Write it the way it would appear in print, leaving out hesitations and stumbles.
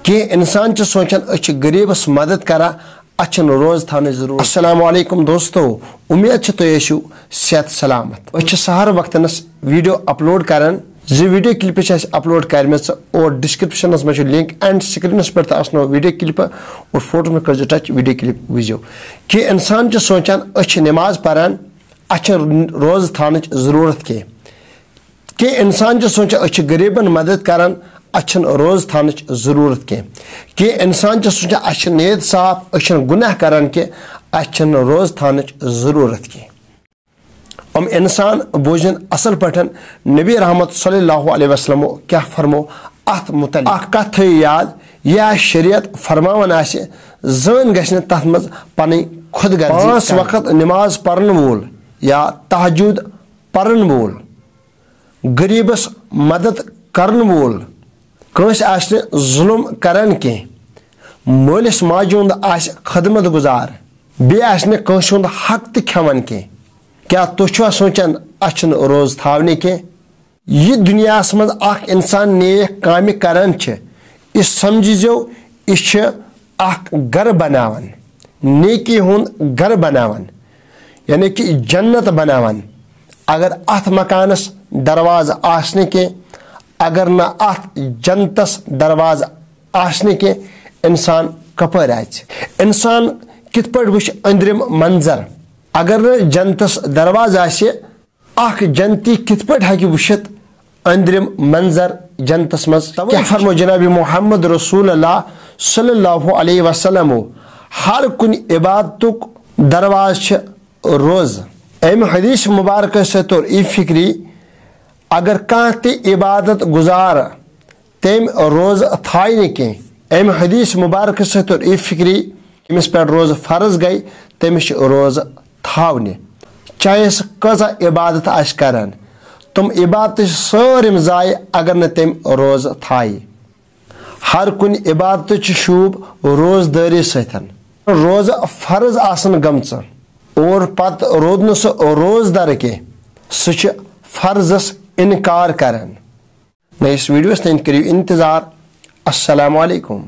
कि इंसान सोचान गरीबस मदद करा अच्छन रोज थाने जरूर। अस्सलाम वालेकुम दोस्तों, उम्मीद तुम सेहत सलामत। सहर वक्तनस वीडियो अपलोड करान वीडियो क्लिप अपलोड कर और डिस्क्रिप्शन में लिंक एंड स्क्रीनस पे वीडियो क्लिप और फोटो में कर टच वीडियो क्लिप वजो कि इंसान सोचान नमाज परान अच्छन रोज थान जरूरत कि इंसान सोचान गरीबन मदद करान अच्छन रोज थान जरूरत कि इंसान सोचान अच्छ नीयत साफ अच्छन गुनाह करान कि अच्छन रोज थान जरूरत हम इंसान बोझन असल पठन नबी रहमत सल्लल्लाहु अलैहि वसल्लम क्या फरमो अत मुतल कथ याद यह शरीयत फरमान जन गश्न तथ मज पन खुद 5 वक्त नमाज पढ़न वोल या तहज्जुद पढ़न वोल गरीबस मदद करन वोल कंस आसने जुल्म करन के मालिस माजु हुंद खदमत गुजार बे आसने कंस हुंद हक त खेवन के क्या तुम सोचान अच्छन रोज थावने के यह दुनिया मज इंसान नेक काम करान इस समझो यह घर बनावन नेकी हुंद घर बनावन यानी कि जन्नत बनावन। अगर अथ मकानस दरवाज आसने के अगर न अथ जन्नतस दरवाज आसने के इंसान कपर इंसान कित पट वुच अंदरिम मंजर अगर न जन्नतस दरवाज आसे जन्नती कित पट हकि वुचित अंदरिम मंजर जन्नतस मज क्या फरमो जनाब मोहम्मद रसूलुल्लाह सल्लल्लाहु अलैहि वसल्लम हर कुन इबादतुक दरवाज रोज अम हदीस मुबारक सतोर ई फिक्री अगर कह इबादत गुजार तम रोज थाय न कह अम हदीस मुबारक सतोर ई फिक्री अमिस पे रोज फर्ज गई तमिस रोज थावने चाहे कजा इबादत करान तुम इबादत सारिम जाय अगर न तम रोज थाय। हर कुन इबादत शूब रोजदारी सतन रोज फर्ज आसन गमच और पत रोद न रोजदार के सह फर्जस इनकार करान। नयस वीडियोस तन करियो इंतजार। अस्सलाम वालेकुम।